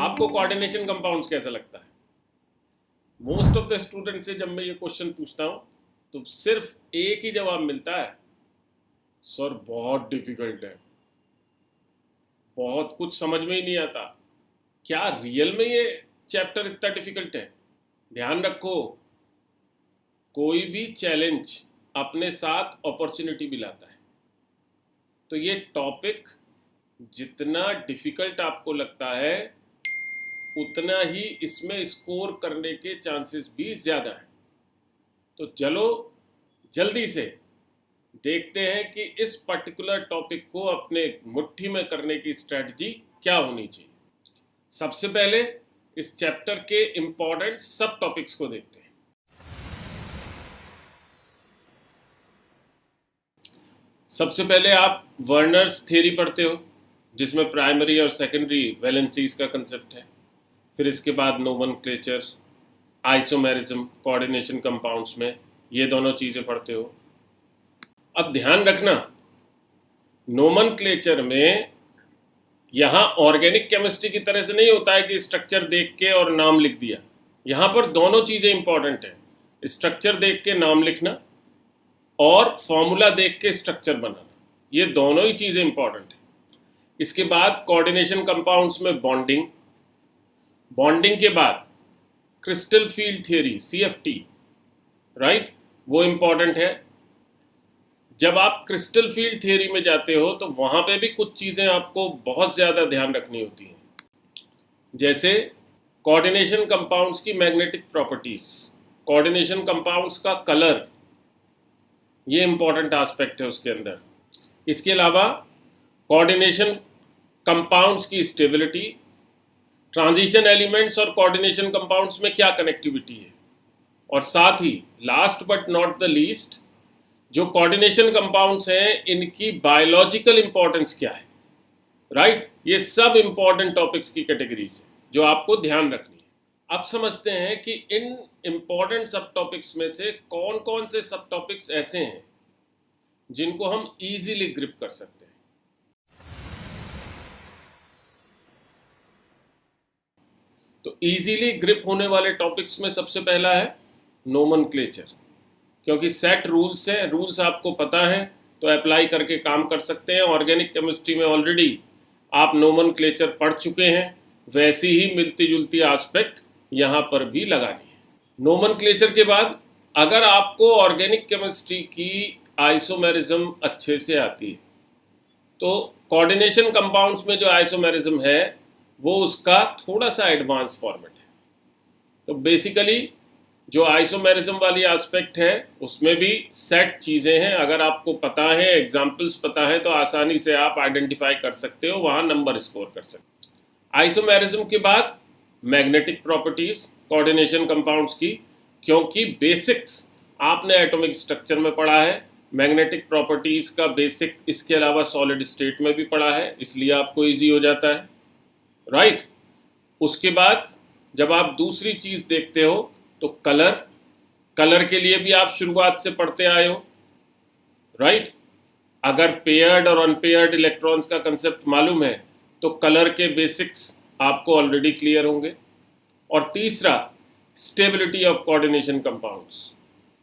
आपको coordination compounds कैसा लगता है? मोस्ट ऑफ द स्टूडेंट से जब मैं ये क्वेश्चन पूछता हूँ तो सिर्फ एक ही जवाब मिलता है, सर बहुत डिफिकल्ट है, बहुत कुछ समझ में ही नहीं आता। क्या रियल में ये चैप्टर इतना डिफिकल्ट है? ध्यान रखो, कोई भी चैलेंज अपने साथ अपॉर्चुनिटी भी लाता है। तो ये टॉपिक जितना डिफिकल्ट आपको लगता है उतना ही इसमें स्कोर करने के चांसेस भी ज़्यादा हैं। तो चलो जल्दी से देखते हैं कि इस पर्टिकुलर टॉपिक को अपने मुट्ठी में करने की स्ट्रेटजी क्या होनी चाहिए। सबसे पहले इस चैप्टर के इंपॉर्टेंट सब टॉपिक्स को देखते हैं। सबसे पहले आप वर्नर्स थ्योरी पढ़ते हो, जिसमें प्राइमरी और सेकेंडरी वैलेंसीज का कंसेप्ट है। फिर इसके बाद नोमेनक्लेचर, आइसोमेरिज्म, कोऑर्डिनेशन कंपाउंड्स में ये दोनों चीज़ें पढ़ते हो। अब ध्यान रखना, नोमेनक्लेचर में यहाँ ऑर्गेनिक केमिस्ट्री की तरह से नहीं होता है कि स्ट्रक्चर देख के और नाम लिख दिया। यहाँ पर दोनों चीज़ें इंपॉर्टेंट हैं, स्ट्रक्चर देख के नाम लिखना और फॉर्मूला देख के स्ट्रक्चर बनाना, ये दोनों ही चीज़ें इंपॉर्टेंट है। इसके बाद कोऑर्डिनेशन कंपाउंड्स में बॉन्डिंग, बॉन्डिंग के बाद crystal field theory CFT, right, वो इंपॉर्टेंट है। जब आप क्रिस्टल फील्ड थ्योरी में जाते हो तो वहाँ पे भी कुछ चीज़ें आपको बहुत ज़्यादा ध्यान रखनी होती हैं, जैसे कोऑर्डिनेशन कंपाउंड्स की मैग्नेटिक प्रॉपर्टीज़, कोऑर्डिनेशन कंपाउंड्स का कलर, ये इंपॉर्टेंट एस्पेक्ट है उसके अंदर। इसके अलावा कोऑर्डिनेशन कंपाउंड्स की स्टेबिलिटी, ट्रांजिशन एलिमेंट्स और कोऑर्डिनेशन कंपाउंड्स में क्या कनेक्टिविटी है, और साथ ही last but not the least, जो कोऑर्डिनेशन कंपाउंड्स हैं इनकी बायोलॉजिकल इंपॉर्टेंस क्या है, राइट। ये सब इंपॉर्टेंट टॉपिक्स की कैटेगरीज है जो आपको ध्यान रखनी है। अब समझते हैं कि इन इंपॉर्टेंट सब टॉपिक्स में से कौन कौन से सब टॉपिक्स ऐसे हैं जिनको हम इजीली ग्रिप कर सकते हैं। तो इजीली ग्रिप होने वाले टॉपिक्स में सबसे पहला है नोमेनक्लेचर, क्योंकि सेट रूल्स हैं, रूल्स आपको पता है तो अप्लाई करके काम कर सकते हैं। ऑर्गेनिक केमिस्ट्री में ऑलरेडी आप नोमेनक्लेचर पढ़ चुके हैं, वैसी ही मिलती जुलती एस्पेक्ट यहाँ पर भी लगानी है। नोमेनक्लेचर के बाद अगर आपको ऑर्गेनिक केमिस्ट्री की आइसोमेरिज्म अच्छे से आती है तो कोऑर्डिनेशन कंपाउंड्स में जो आइसोमेरिज्म है वो उसका थोड़ा सा एडवांस फॉर्मेट है। तो बेसिकली जो आइसोमेरिज्म वाली एस्पेक्ट है उसमें भी सेट चीज़ें हैं, अगर आपको पता है, एग्जाम्पल्स पता है तो आसानी से आप आइडेंटिफाई कर सकते हो, वहाँ नंबर स्कोर कर सकते हो। आइसोमेरिज्म के बाद मैग्नेटिक प्रॉपर्टीज़ कोऑर्डिनेशन कंपाउंड्स की, क्योंकि बेसिक्स आपने एटॉमिक स्ट्रक्चर में पढ़ा है, मैग्नेटिक प्रॉपर्टीज़ का बेसिक इसके अलावा सॉलिड स्टेट में भी पढ़ा है, इसलिए आपको ईजी हो जाता है, राइट। उसके बाद जब आप दूसरी चीज़ देखते हो तो कलर, कलर के लिए भी आप शुरुआत से पढ़ते आए हो, राइट। अगर पेयर्ड और अनपेयर्ड इलेक्ट्रॉन्स का कंसेप्ट मालूम है तो कलर के बेसिक्स आपको ऑलरेडी क्लियर होंगे। और तीसरा स्टेबिलिटी ऑफ कोऑर्डिनेशन कंपाउंड्स,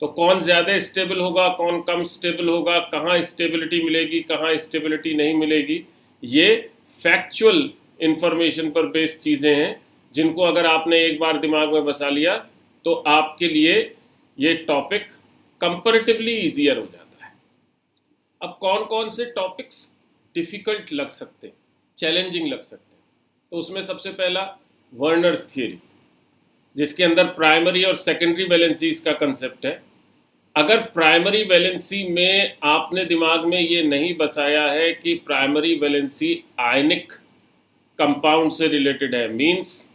तो कौन ज़्यादा स्टेबल होगा, कौन कम स्टेबल होगा, कहाँ स्टेबिलिटी मिलेगी, कहाँ स्टेबिलिटी नहीं मिलेगी, ये फैक्चुअल इंफॉर्मेशन पर बेस्ड चीज़ें हैं जिनको अगर आपने एक बार दिमाग में बसा लिया तो आपके लिए ये टॉपिक कंपैरेटिवली ईजियर हो जाता है। अब कौन कौन से टॉपिक्स डिफ़िकल्ट लग सकते हैं, चैलेंजिंग लग सकते हैं, तो उसमें सबसे पहला वर्नर्स थ्योरी, जिसके अंदर प्राइमरी और सेकेंडरी वैलेंसीज का कंसेप्ट है। अगर प्राइमरी वैलेंसी में आपने दिमाग में ये नहीं बसाया है कि प्राइमरी वैलेंसी आयनिक कंपाउंड से रिलेटेड है, मींस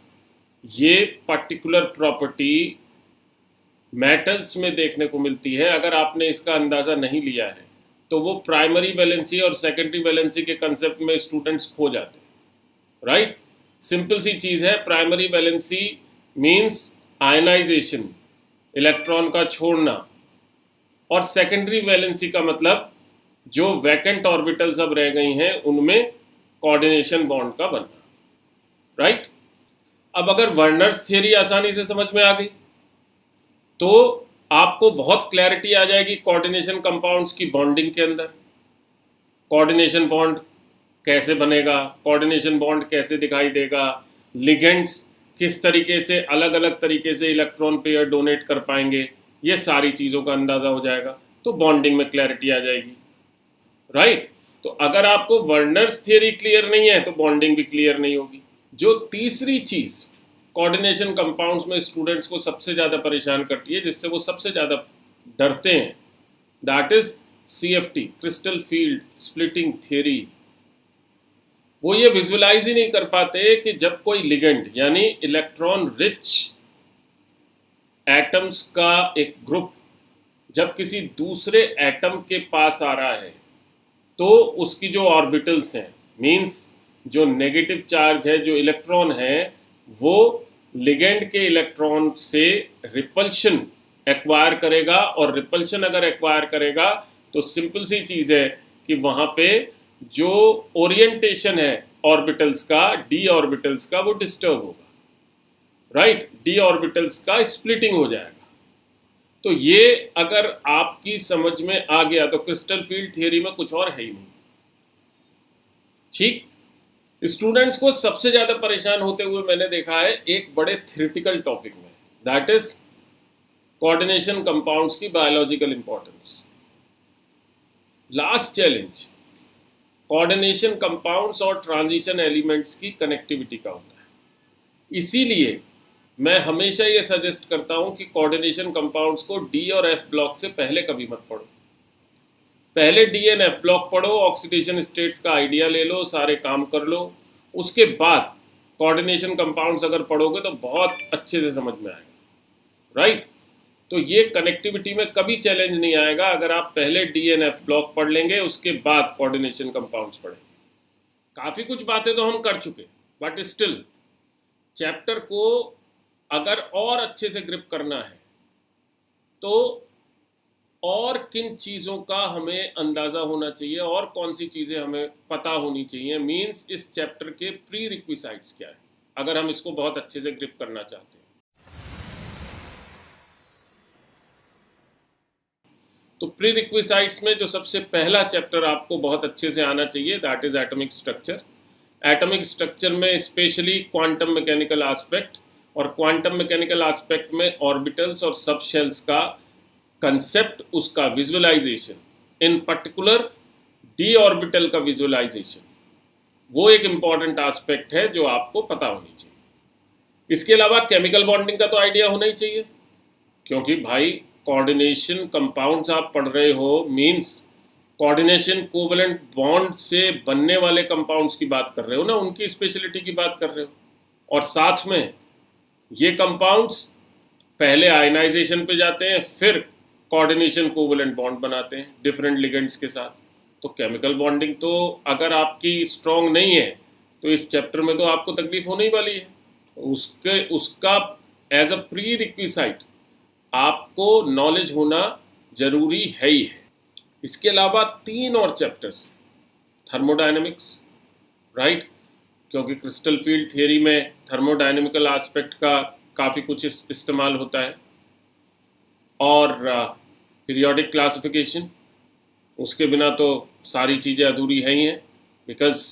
ये पर्टिकुलर प्रॉपर्टी मेटल्स में देखने को मिलती है, अगर आपने इसका अंदाज़ा नहीं लिया है तो वो प्राइमरी वैलेंसी और सेकेंडरी वैलेंसी के कंसेप्ट में स्टूडेंट्स खो जाते हैं, राइट। सिंपल सी चीज़ है, primary valency means ionisation, electron का छोड़ना, और सेकेंडरी वैलेंसी का मतलब जो वैकेंट ऑर्बिटल्स अब रह गई हैं उनमें कोऑर्डिनेशन बॉन्ड का बनना, राइट। अब अगर वर्नर्स थियरी आसानी से समझ में आ गई तो आपको बहुत क्लैरिटी आ जाएगी कोऑर्डिनेशन कंपाउंड्स की बॉन्डिंग के अंदर। कोऑर्डिनेशन बॉन्ड कैसे बनेगा, कोऑर्डिनेशन बॉन्ड कैसे दिखाई देगा, लिगेंड्स किस तरीके से अलग अलग तरीके से इलेक्ट्रॉन पेयर डोनेट कर पाएंगे, ये सारी चीज़ों का अंदाज़ा हो जाएगा। तो बॉन्डिंग में क्लैरिटी आ जाएगी, राइट। तो अगर आपको वर्नर्स थियरी क्लियर नहीं है तो बॉन्डिंग भी क्लियर नहीं होगी। जो तीसरी चीज़ कोऑर्डिनेशन कंपाउंड्स में स्टूडेंट्स को सबसे ज़्यादा परेशान करती है, जिससे वो सबसे ज़्यादा डरते हैं, that is CFT, crystal field splitting theory. वो ये विजुअलाइज ही नहीं कर पाते कि जब कोई लिगेंड यानी इलेक्ट्रॉन रिच एटम्स का एक ग्रुप जब किसी दूसरे एटम के पास आ रहा है तो उसकी जो ऑर्बिटल्स हैं, मींस जो नेगेटिव चार्ज है, जो इलेक्ट्रॉन है, वो लिगेंड के इलेक्ट्रॉन से रिपल्शन एक्वायर करेगा। और रिपल्शन अगर एक्वायर करेगा तो सिंपल सी चीज़ है कि वहाँ पे जो ओरिएंटेशन है ऑर्बिटल्स का, डी ऑर्बिटल्स का, वो डिस्टर्ब होगा, राइट। डी ऑर्बिटल्स का स्प्लिटिंग हो जाएगा। तो ये अगर आपकी समझ में आ गया तो क्रिस्टल फील्ड थियरी में कुछ और है ही नहीं, ठीक। स्टूडेंट्स को सबसे ज़्यादा परेशान होते हुए मैंने देखा है एक बड़े थ्योरेटिकल टॉपिक में, दैट इज कोऑर्डिनेशन कंपाउंड्स की biological importance. Last challenge coordination compounds और ट्रांजिशन एलिमेंट्स की कनेक्टिविटी का होता है। इसीलिए मैं हमेशा ये सजेस्ट करता हूं कि कोऑर्डिनेशन कंपाउंड्स को डी और एफ ब्लॉक से पहले कभी मत पढ़ो। पहले डी एंड एफ ब्लॉक पढ़ो, ऑक्सीडेशन स्टेट्स का आइडिया ले लो, सारे काम कर लो, उसके बाद कोऑर्डिनेशन कंपाउंड्स अगर पढ़ोगे तो बहुत अच्छे से समझ में आएगा, राइट। तो ये कनेक्टिविटी में कभी चैलेंज नहीं आएगा अगर आप पहले डी एंड एफ ब्लॉक पढ़ लेंगे, उसके बाद कोऑर्डिनेशन कंपाउंड्स पढ़ेंगे। काफ़ी कुछ बातें तो हम कर चुके, बट स्टिल चैप्टर को अगर और अच्छे से ग्रिप करना है तो और किन चीज़ों का हमें अंदाज़ा होना चाहिए और कौन सी चीज़ें हमें पता होनी चाहिए, मींस इस चैप्टर के प्री रिक्विसाइट्स क्या है, अगर हम इसको बहुत अच्छे से ग्रिप करना चाहते हैं। तो प्री रिक्विसाइट्स में जो सबसे पहला चैप्टर आपको बहुत अच्छे से आना चाहिए, that is atomic structure. Atomic structure में स्पेशली क्वांटम मैकेनिकल एस्पेक्ट, और क्वांटम मैकेनिकल एस्पेक्ट में ऑर्बिटल्स और सब शेल्स का कंसेप्ट, उसका visualisation, in particular D orbital का विजुअलाइजेशन, वो एक इम्पॉर्टेंट एस्पेक्ट है जो आपको पता होनी चाहिए। इसके अलावा केमिकल बॉन्डिंग का तो आइडिया होना ही चाहिए, क्योंकि भाई कोऑर्डिनेशन कंपाउंड्स आप पढ़ रहे हो, मींस कोऑर्डिनेशन कोवलेंट बॉन्ड से बनने वाले कंपाउंड्स की बात कर रहे हो ना, उनकी स्पेशलिटी की बात कर रहे हो। और साथ में ये कंपाउंड्स पहले आयनाइजेशन पे जाते हैं, फिर कोऑर्डिनेशन कोवलेंट बॉन्ड बनाते हैं डिफरेंट लिगेंड्स के साथ। तो केमिकल बॉन्डिंग तो अगर आपकी स्ट्रॉन्ग नहीं है तो इस चैप्टर में तो आपको तकलीफ होने ही वाली है। उसका एज अ प्री रिक्विसाइट आपको नॉलेज होना जरूरी है ही है। इसके अलावा 3 और चैप्टर्स, थर्मोडायनेमिक्स, राइट, क्योंकि क्रिस्टल फील्ड थियरी में थर्मोडायनेमिकल एस्पेक्ट का काफ़ी कुछ इस्तेमाल होता है, और पीरियोडिक क्लासिफिकेशन, उसके बिना तो सारी चीज़ें अधूरी है ही हैं, बिकॉज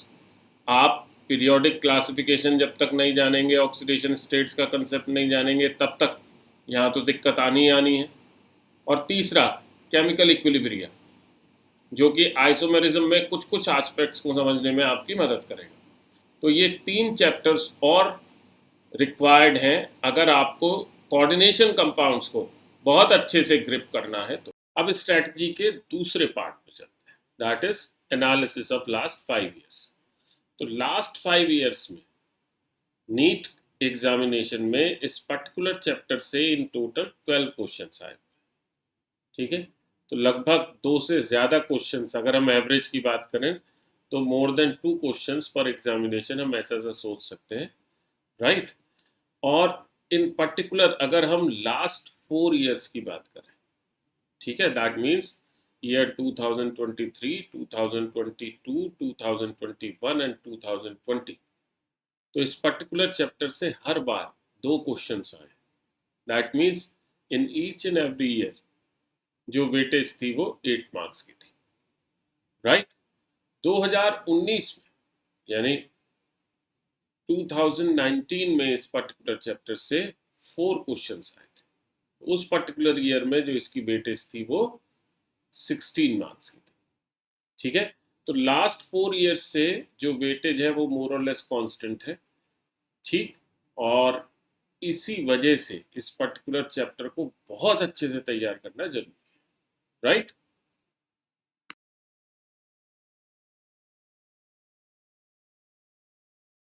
आप पीरियोडिक क्लासिफिकेशन जब तक नहीं जानेंगे, ऑक्सीडेशन स्टेट्स का कंसेप्ट नहीं जानेंगे, तब तक यहाँ तो दिक्कत आनी ही आनी है। और तीसरा केमिकल इक्विलिब्रिया, जो कि आइसोमेरिज्म में कुछ कुछ एस्पेक्ट्स को समझने में आपकी मदद करेगा। तो ये 3 चैप्टर्स और रिक्वायर्ड हैं अगर आपको कोऑर्डिनेशन कंपाउंड्स को बहुत अच्छे से ग्रिप करना है। तो अब स्ट्रेटजी के दूसरे पार्ट में चलते हैं, that is analysis of last 5 years. तो लास्ट 5 ईयर्स में नीट एग्जामिनेशन में इस पर्टिकुलर चैप्टर से इन टोटल 12 क्वेश्चंस आए, ठीक है। तो लगभग 2 से ज़्यादा क्वेश्चंस, अगर हम एवरेज की बात करें तो मोर देन 2 क्वेश्चंस पर एग्जामिनेशन हम ऐसा सोच सकते हैं, राइट। और इन पर्टिकुलर अगर हम लास्ट 4 ईयर्स की बात करें, ठीक है, दैट मीन्स ईयर 2023, 2022, 2021 एंड 2020, तो इस पर्टिकुलर चैप्टर से हर बार 2 क्वेश्चंस आए। That means in each and every year जो वेटेज थी वो 8 मार्क्स की थी, राइट। 2019 में यानी 2019 में इस पर्टिकुलर चैप्टर से 4 क्वेश्चंस आए थे। उस पर्टिकुलर ईयर में जो इसकी वेटेज थी वो 16 मार्क्स की थी, ठीक है। तो लास्ट 4 ईयर्स से जो वेटेज है वो मोर और लेस कांस्टेंट है, ठीक। और इसी वजह से इस पर्टिकुलर चैप्टर को बहुत अच्छे से तैयार करना जरूरी है, राइट।